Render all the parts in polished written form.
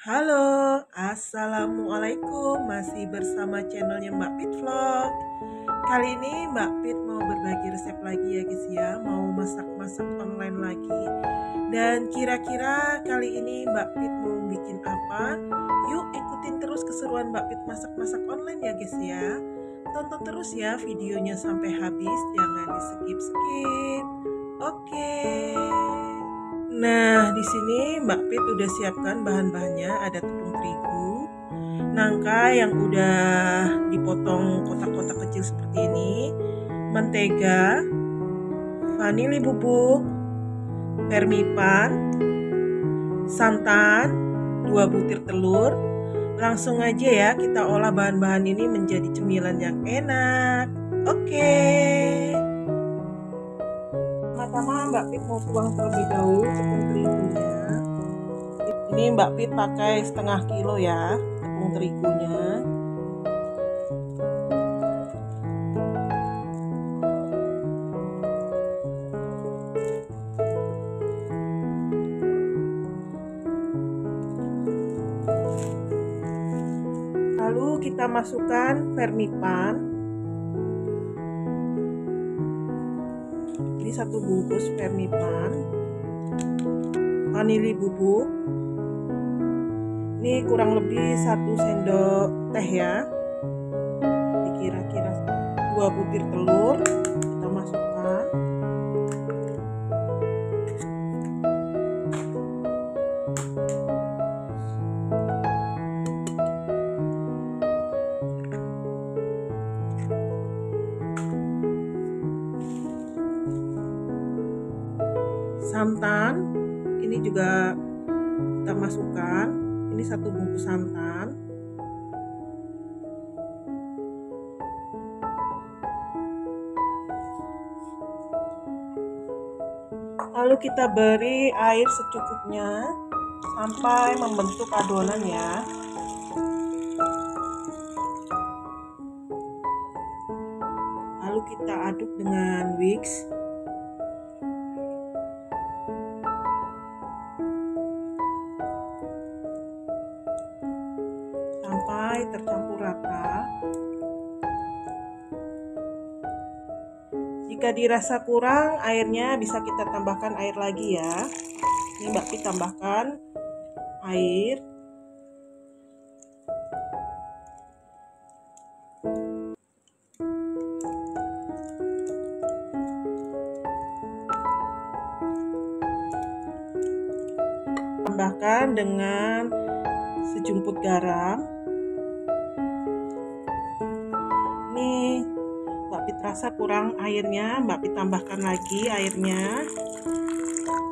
Halo, assalamualaikum. Masih bersama channelnya Mbak Pit Vlog. Kali ini Mbak Pit mau berbagi resep lagi ya guys ya. Mau masak-masak online lagi. Dan kira-kira kali ini Mbak Pit mau bikin apa? Yuk ikutin terus keseruan Mbak Pit masak-masak online ya guys ya. Tonton terus ya videonya sampai habis, jangan di skip-skip. Oke. Nah, di sini Mbak Pit udah siapkan bahan-bahannya, ada tepung terigu, nangka yang udah dipotong kotak-kotak kecil seperti ini, mentega, vanili bubuk, vermipan, santan, 2 butir telur. Langsung aja ya kita olah bahan-bahan ini menjadi cemilan yang enak. Oke. Pertama Mbak Pit mau tuang terlebih dahulu tepung terigunya. Ini Mbak Pit pakai setengah kilo ya tepung terigunya. Lalu kita masukkan vermipan. Ini 1 bungkus vermipan, vanili bubuk, ini kurang lebih 1 sendok teh ya, ini kira-kira 2 butir telur kita masukkan, santan ini juga kita masukkan, ini 1 bungkus santan, lalu kita beri air secukupnya sampai membentuk adonan ya. Lalu kita aduk dengan whisk. Sampai tercampur rata. Jika dirasa kurang airnya, bisa kita tambahkan air lagi ya. Ini Mbak Pit tambahkan air. Tambahkan dengan sejumput garam. Ini Mbak Pit rasa kurang airnya, Mbak Pit tambahkan lagi airnya.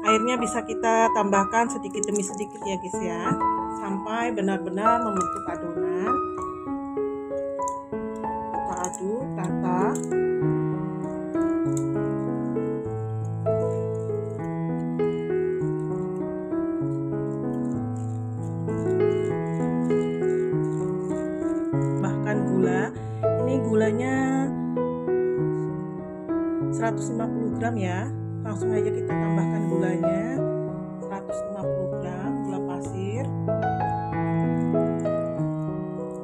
Airnya bisa kita tambahkan sedikit demi sedikit ya guys ya, sampai benar-benar membentuk adonan. Kita aduk rata. Gula, ini gulanya 150 gram ya, langsung aja kita tambahkan gulanya 150 gram gula pasir.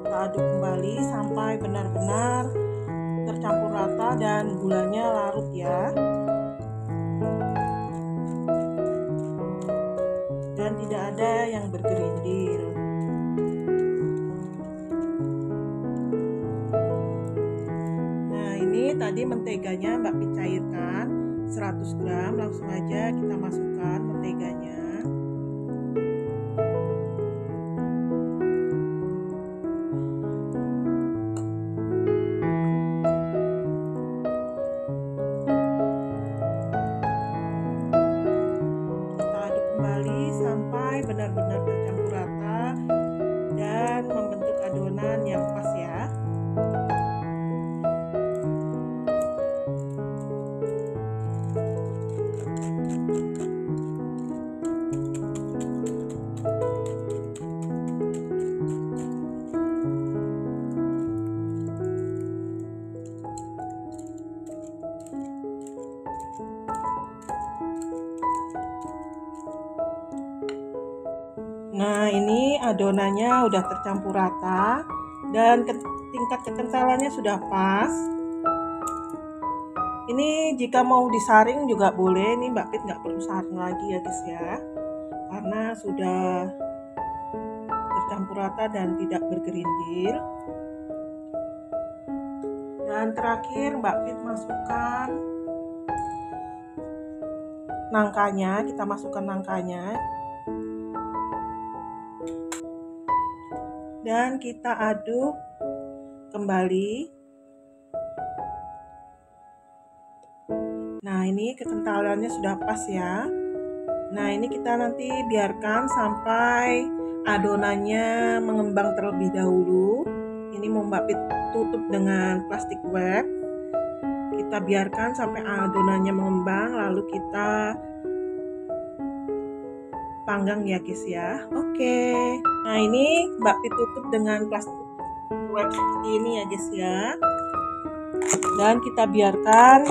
Kita aduk kembali sampai benar-benar tercampur rata dan gulanya larut ya, dan tidak ada yang bergerindil. Tadi menteganya Mbak Pit cairkan 100 gram, langsung aja kita masukkan menteganya. Kita aduk kembali sampai Nah, ini adonannya udah tercampur rata dan tingkat kekentalannya sudah pas. Ini jika mau disaring juga boleh. Ini Mbak Pit nggak perlu saring lagi ya guys ya, karena sudah tercampur rata dan tidak bergerindil. Dan terakhir Mbak Pit masukkan nangkanya. Kita masukkan nangkanya dan kita aduk kembali. Nah, ini kekentalannya sudah pas ya. Nah, ini kita nanti biarkan sampai adonannya mengembang terlebih dahulu. Ini mau Mbak Pit tutup dengan plastik wrap. Kita biarkan sampai adonannya mengembang, lalu kita panggang ya guys ya. Oke. Nah, ini Mbak Pit tutup dengan plastik wrap seperti ini ya guys ya. Dan kita biarkan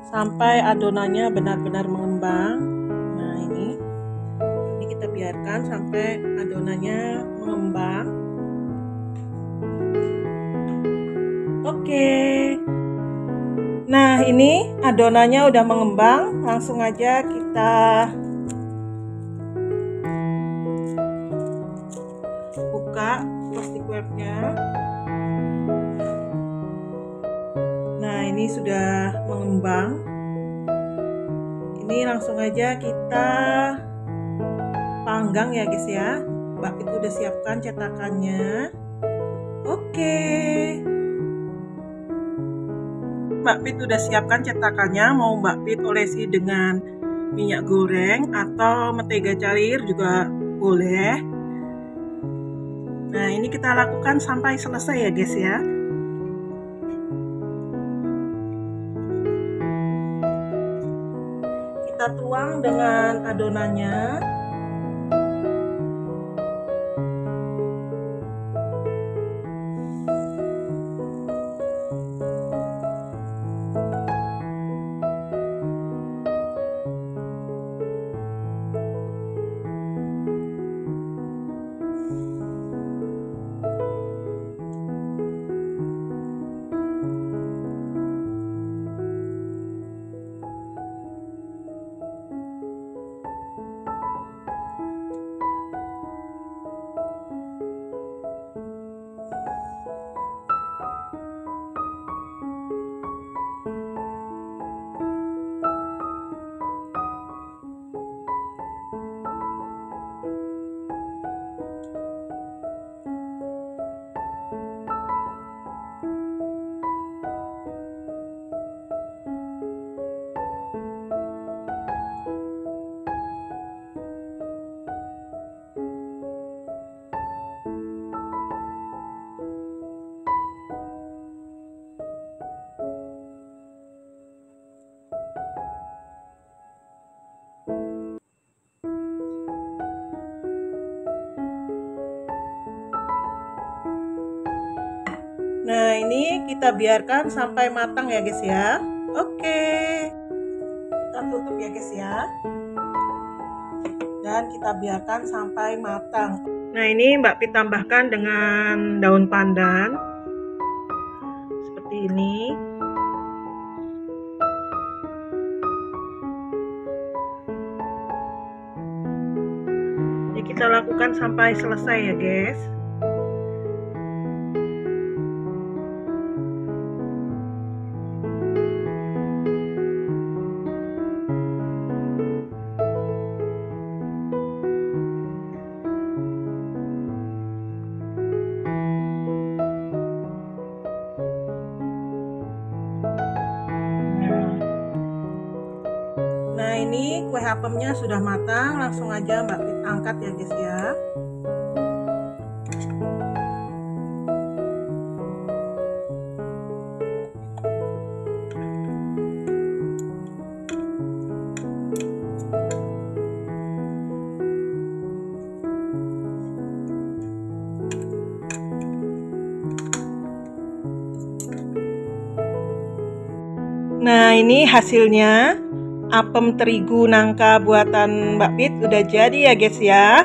sampai adonannya benar-benar mengembang. Nah, ini kita biarkan sampai adonannya mengembang. Oke. Nah, ini adonannya udah mengembang. Langsung aja kita buka plastik wrapnya. Nah, ini sudah mengembang. Ini langsung aja kita panggang ya guys ya. Mbak Pit udah siapkan cetakannya. Oke. Mbak Pit udah siapkan cetakannya. Mau Mbak Pit olesi dengan minyak goreng atau mentega cair juga boleh. Nah, ini kita lakukan sampai selesai ya guys ya. Kita tuang dengan adonannya. Nah, ini kita biarkan sampai matang ya guys ya. Oke. Kita tutup ya guys ya. Dan kita biarkan sampai matang. Nah, ini Mbak Pit tambahkan dengan daun pandan. Seperti ini. Jadi kita lakukan sampai selesai ya guys. Nah, ini kue apemnya sudah matang, langsung aja Mbak Pit angkat ya guys ya. Nah, ini hasilnya. apem terigu nangka buatan Mbak Pit udah jadi ya guys ya.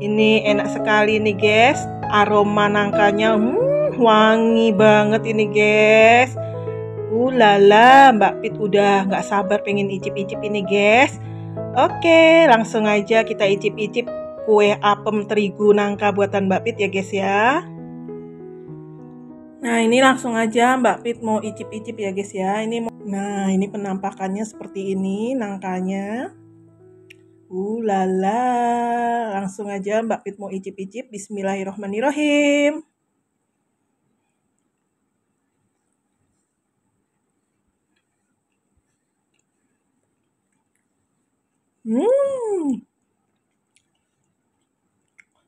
Ini enak sekali nih guys. Aroma nangkanya wangi banget ini guys. Lala, Mbak Pit udah gak sabar pengen icip-icip ini guys. Oke, langsung aja kita icip-icip kue apem terigu nangka buatan Mbak Pit ya guys ya. Nah, ini langsung aja Mbak Pit mau icip-icip ya guys ya. Nah, ini penampakannya seperti ini nangkanya. Lala, langsung aja Mbak Pit mau icip-icip. Bismillahirrohmanirrohim.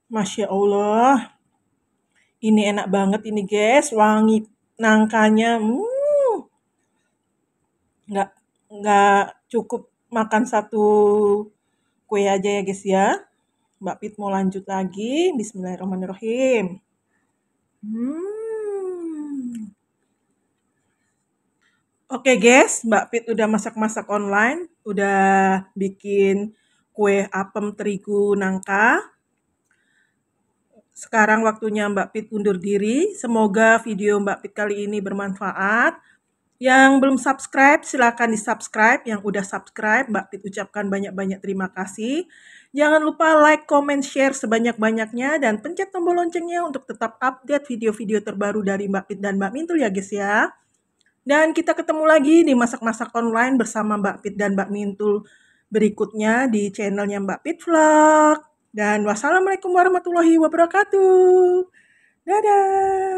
Masya Allah. Ini enak banget ini guys, wangi nangkanya. Nggak cukup makan satu kue aja ya guys ya. Mbak Pit mau lanjut lagi. Bismillahirrahmanirrahim. Oke guys, Mbak Pit udah masak-masak online, udah bikin kue apem terigu nangka. Sekarang waktunya Mbak Pit undur diri. Semoga video Mbak Pit kali ini bermanfaat. Yang belum subscribe, silakan di-subscribe. Yang udah subscribe, Mbak Pit ucapkan banyak-banyak terima kasih. Jangan lupa like, comment, share sebanyak-banyaknya. Dan pencet tombol loncengnya untuk tetap update video-video terbaru dari Mbak Pit dan Mbak Mintul ya guys ya. Dan kita ketemu lagi di masak-masak online bersama Mbak Pit dan Mbak Mintul berikutnya di channelnya Mbak Pit Vlog. Dan wassalamualaikum warahmatullahi wabarakatuh. Dadah.